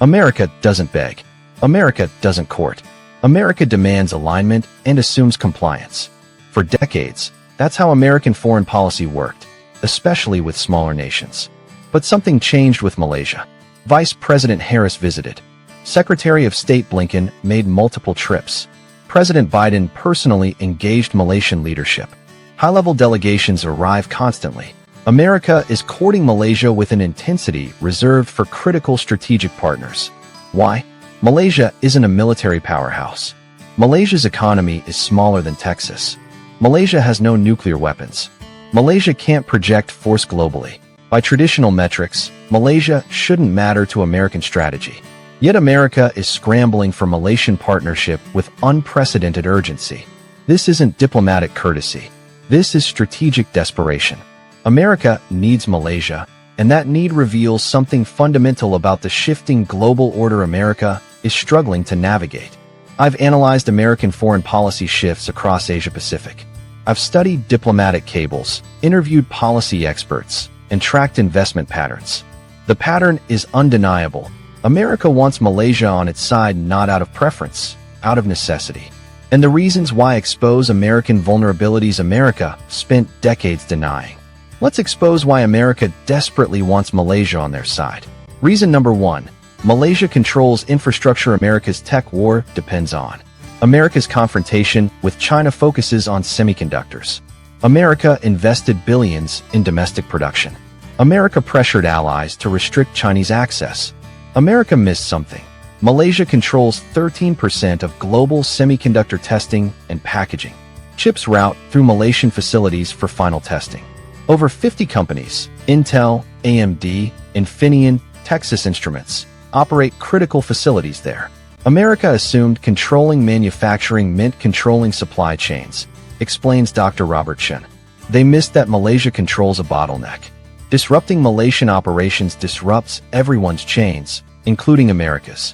America doesn't beg. America doesn't court. America demands alignment and assumes compliance. For decades, that's how American foreign policy worked, especially with smaller nations. But something changed with Malaysia. Vice President Harris visited. Secretary of State Blinken made multiple trips. President Biden personally engaged Malaysian leadership. High-level delegations arrive constantly. America is courting Malaysia with an intensity reserved for critical strategic partners. Why? Malaysia isn't a military powerhouse. Malaysia's economy is smaller than Texas. Malaysia has no nuclear weapons. Malaysia can't project force globally. By traditional metrics, Malaysia shouldn't matter to American strategy. Yet America is scrambling for Malaysian partnership with unprecedented urgency. This isn't diplomatic courtesy. This is strategic desperation. America needs Malaysia, and that need reveals something fundamental about the shifting global order America is struggling to navigate. I've analyzed American foreign policy shifts across Asia-Pacific. I've studied diplomatic cables, interviewed policy experts, and tracked investment patterns. The pattern is undeniable. America wants Malaysia on its side not out of preference, out of necessity. And the reasons why expose American vulnerabilities America spent decades denying. Let's expose why America desperately wants Malaysia on their side. Reason number 1. Malaysia controls infrastructure America's tech war depends on. America's confrontation with China focuses on semiconductors. America invested billions in domestic production. America pressured allies to restrict Chinese access. America missed something. Malaysia controls 13% of global semiconductor testing and packaging. Chips route through Malaysian facilities for final testing. Over 50 companies, Intel, AMD, Infineon, Texas Instruments, operate critical facilities there. America assumed controlling manufacturing meant controlling supply chains, explains Dr. Robert Chen. They missed that Malaysia controls a bottleneck. Disrupting Malaysian operations disrupts everyone's chains, including America's.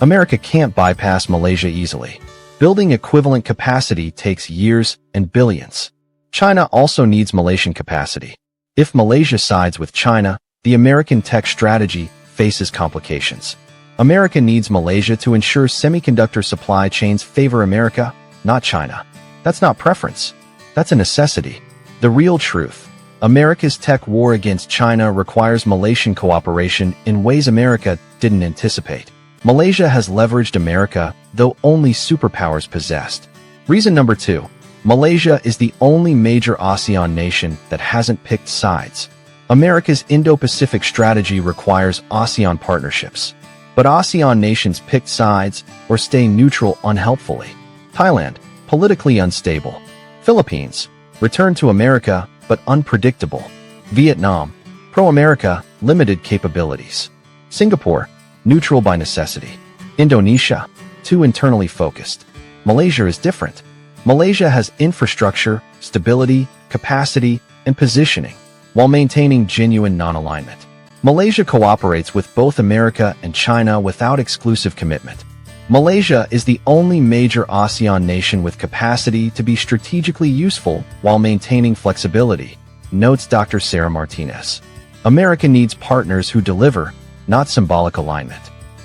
America can't bypass Malaysia easily. Building equivalent capacity takes years and billions. China also needs Malaysian capacity. If Malaysia sides with China, the American tech strategy faces complications. America needs Malaysia to ensure semiconductor supply chains favor America, not China. That's not preference. That's a necessity. The real truth. America's tech war against China requires Malaysian cooperation in ways America didn't anticipate. Malaysia has leveraged America, though only superpowers possessed. Reason number 2. Malaysia is the only major ASEAN nation that hasn't picked sides. America's Indo-Pacific strategy requires ASEAN partnerships. But ASEAN nations pick sides or stay neutral unhelpfully. Thailand, politically unstable. Philippines, return to America but unpredictable. Vietnam, pro-America, limited capabilities. Singapore, neutral by necessity. Indonesia, too internally focused. Malaysia is different. Malaysia has infrastructure, stability, capacity, and positioning, while maintaining genuine non-alignment. Malaysia cooperates with both America and China without exclusive commitment. Malaysia is the only major ASEAN nation with capacity to be strategically useful while maintaining flexibility, notes Dr. Sarah Martinez. America needs partners who deliver, not symbolic alignment.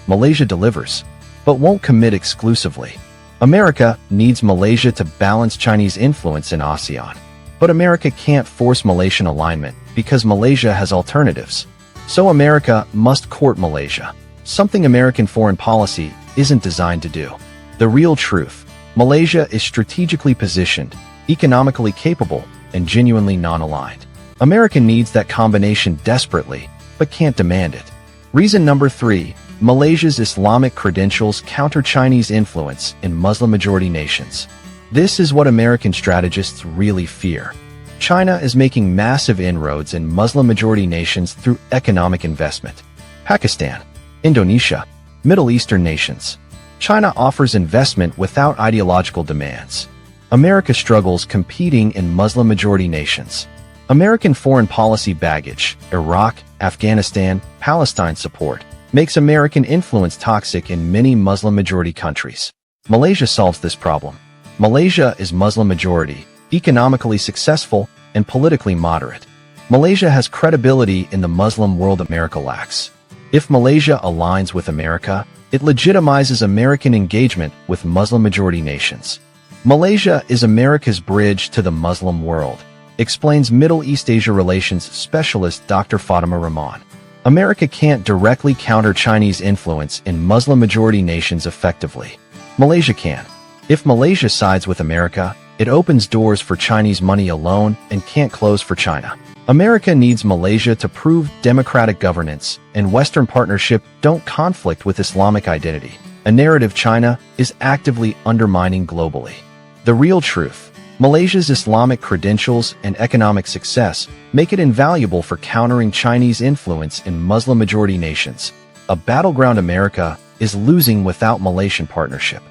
Malaysia delivers, but won't commit exclusively. America needs Malaysia to balance Chinese influence in ASEAN. But America can't force Malaysian alignment because Malaysia has alternatives. So America must court Malaysia, something American foreign policy isn't designed to do. The real truth. Malaysia is strategically positioned, economically capable, and genuinely non-aligned. America needs that combination desperately, but can't demand it. Reason number 3. Malaysia's Islamic credentials counter Chinese influence in Muslim-majority nations. This is what American strategists really fear. China is making massive inroads in Muslim-majority nations through economic investment. Pakistan, Indonesia, Middle Eastern nations. China offers investment without ideological demands. America struggles competing in Muslim-majority nations. American foreign policy baggage, Iraq, Afghanistan, Palestine support, makes American influence toxic in many Muslim-majority countries. Malaysia solves this problem. Malaysia is Muslim-majority, economically successful, and politically moderate. Malaysia has credibility in the Muslim world America lacks. If Malaysia aligns with America, it legitimizes American engagement with Muslim-majority nations. Malaysia is America's bridge to the Muslim world, explains Middle East Asia relations specialist Dr. Fatima Rahman. America can't directly counter Chinese influence in Muslim-majority nations effectively. Malaysia can. If Malaysia sides with America, it opens doors for Chinese money alone and can't close for China. America needs Malaysia to prove democratic governance and Western partnership don't conflict with Islamic identity, a narrative China is actively undermining globally. The real truth: Malaysia's Islamic credentials and economic success make it invaluable for countering Chinese influence in Muslim-majority nations. A battleground America is losing without Malaysian partnership.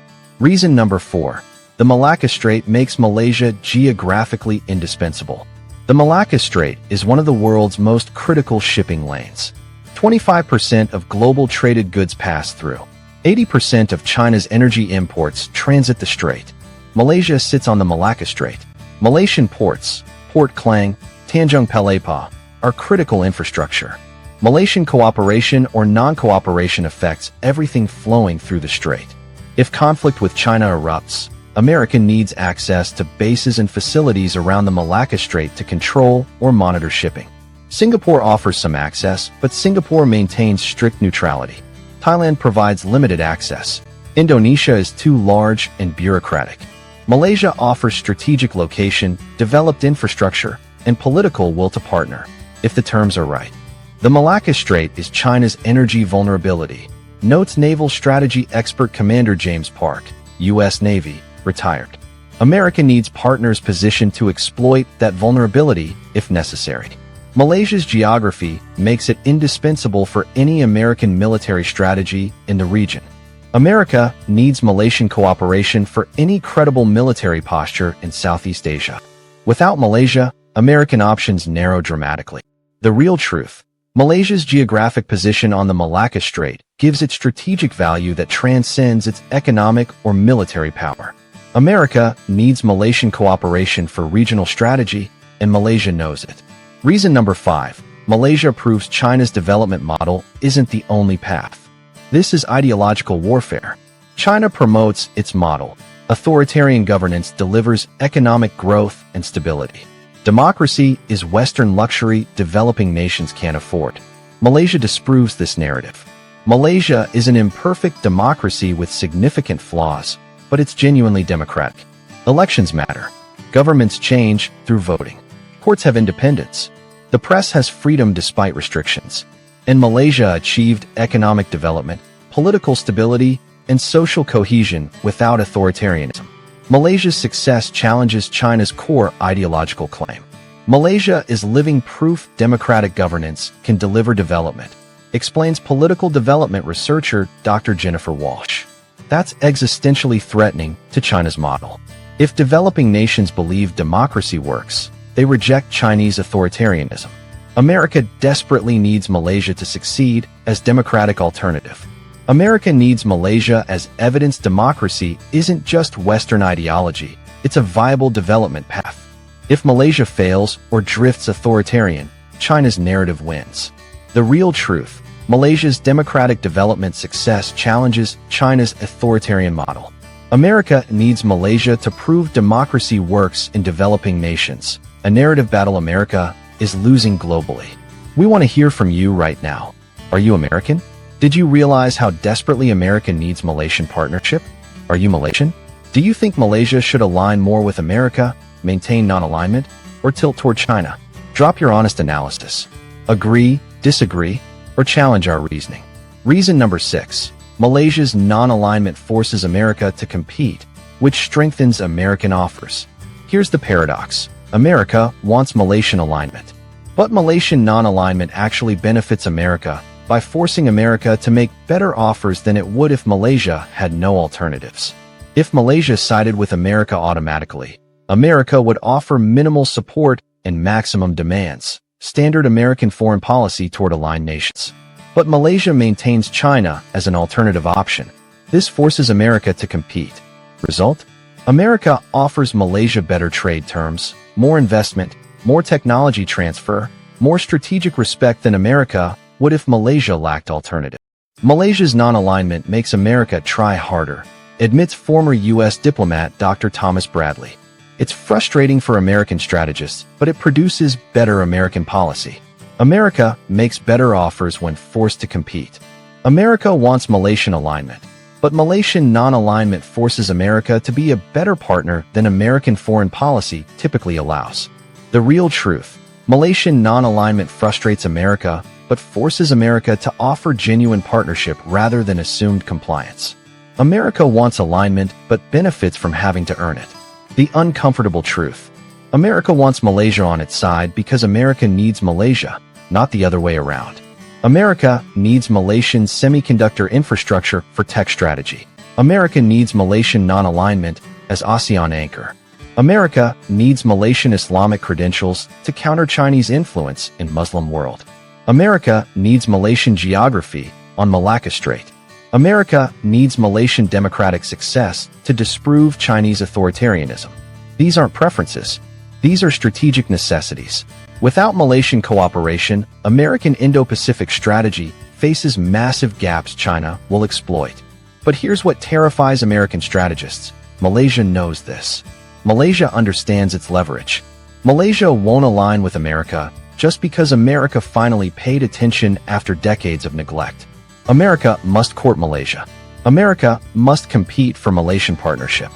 Reason number 4. The Malacca Strait makes Malaysia geographically indispensable. The Malacca Strait is one of the world's most critical shipping lanes. 25% of global traded goods pass through. 80% of China's energy imports transit the strait. Malaysia sits on the Malacca Strait. Malaysian ports, Port Klang, Tanjung Pelepah, are critical infrastructure. Malaysian cooperation or non-cooperation affects everything flowing through the strait. If conflict with China erupts, America needs access to bases and facilities around the Malacca Strait to control or monitor shipping. Singapore offers some access, but Singapore maintains strict neutrality. Thailand provides limited access. Indonesia is too large and bureaucratic. Malaysia offers strategic location, developed infrastructure, and political will to partner, if the terms are right. The Malacca Strait is China's energy vulnerability, notes naval strategy expert Commander James Park, U.S. Navy, retired. America needs partners positioned to exploit that vulnerability if necessary. Malaysia's geography makes it indispensable for any American military strategy in the region. America needs Malaysian cooperation for any credible military posture in Southeast Asia. Without Malaysia, American options narrow dramatically. The real truth: Malaysia's geographic position on the Malacca Strait gives it strategic value that transcends its economic or military power. America needs Malaysian cooperation for regional strategy, and Malaysia knows it. Reason number 5. Malaysia proves China's development model isn't the only path. This is ideological warfare. China promotes its model. Authoritarian governance delivers economic growth and stability. Democracy is Western luxury developing nations can't afford. Malaysia disproves this narrative. Malaysia is an imperfect democracy with significant flaws, but it's genuinely democratic. Elections matter. Governments change through voting. Courts have independence. The press has freedom despite restrictions. And Malaysia achieved economic development, political stability, and social cohesion without authoritarianism. Malaysia's success challenges China's core ideological claim. Malaysia is living proof democratic governance can deliver development, explains political development researcher Dr. Jennifer Walsh. That's existentially threatening to China's model. If developing nations believe democracy works, they reject Chinese authoritarianism. America desperately needs Malaysia to succeed as democratic alternative. America needs Malaysia as evidence democracy isn't just Western ideology, it's a viable development path. If Malaysia fails or drifts authoritarian, China's narrative wins. The real truth: Malaysia's democratic development success challenges China's authoritarian model. America needs Malaysia to prove democracy works in developing nations, a narrative battle America is losing globally. We want to hear from you right now. Are you American? Did you realize how desperately America needs Malaysian partnership? Are you Malaysian? Do you think Malaysia should align more with America, maintain non-alignment, or tilt toward China? Drop your honest analysis. Agree, disagree, or challenge our reasoning. Reason number 6. Malaysia's non-alignment forces America to compete, which strengthens American offers. Here's the paradox. America wants Malaysian alignment. But Malaysian non-alignment actually benefits America by forcing America to make better offers than it would if Malaysia had no alternatives. If Malaysia sided with America automatically, America would offer minimal support and maximum demands, standard American foreign policy toward aligned nations. But Malaysia maintains China as an alternative option. This forces America to compete. Result? America offers Malaysia better trade terms, more investment, more technology transfer, more strategic respect than America What if Malaysia lacked alternative? Malaysia's non-alignment makes America try harder, admits former U.S. diplomat Dr. Thomas Bradley. It's frustrating for American strategists, but it produces better American policy. America makes better offers when forced to compete. America wants Malaysian alignment, but Malaysian non-alignment forces America to be a better partner than American foreign policy typically allows. The real truth: Malaysian non-alignment frustrates America, but forces America to offer genuine partnership rather than assumed compliance. America wants alignment, but benefits from having to earn it. The uncomfortable truth: America wants Malaysia on its side because America needs Malaysia, not the other way around. America needs Malaysian semiconductor infrastructure for tech strategy. America needs Malaysian non-alignment as ASEAN anchor. America needs Malaysian Islamic credentials to counter Chinese influence in Muslim world. America needs Malaysian geography on Malacca Strait. America needs Malaysian democratic success to disprove Chinese authoritarianism. These aren't preferences. These are strategic necessities. Without Malaysian cooperation, American Indo-Pacific strategy faces massive gaps China will exploit. But here's what terrifies American strategists: Malaysia knows this. Malaysia understands its leverage. Malaysia won't align with America just because America finally paid attention after decades of neglect. America must court Malaysia. America must compete for Malaysian partnership.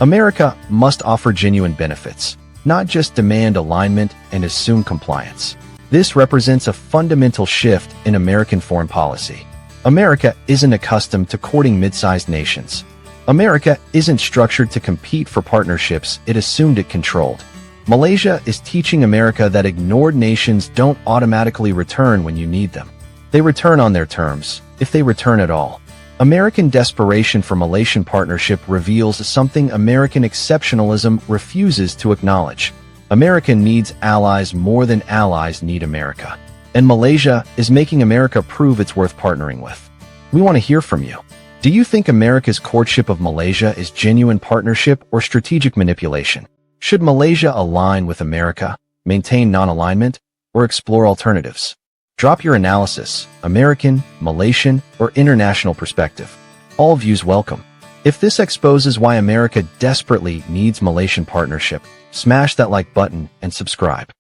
America must offer genuine benefits, not just demand alignment and assume compliance. This represents a fundamental shift in American foreign policy. America isn't accustomed to courting mid-sized nations. America isn't structured to compete for partnerships it assumed it controlled. Malaysia is teaching America that ignored nations don't automatically return when you need them. They return on their terms, if they return at all. American desperation for Malaysian partnership reveals something American exceptionalism refuses to acknowledge. America needs allies more than allies need America. And Malaysia is making America prove it's worth partnering with. We want to hear from you. Do you think America's courtship of Malaysia is genuine partnership or strategic manipulation? Should Malaysia align with America, maintain non-alignment, or explore alternatives? Drop your analysis, American, Malaysian, or international perspective. All views welcome. If this exposes why America desperately needs Malaysian partnership, smash that like button and subscribe.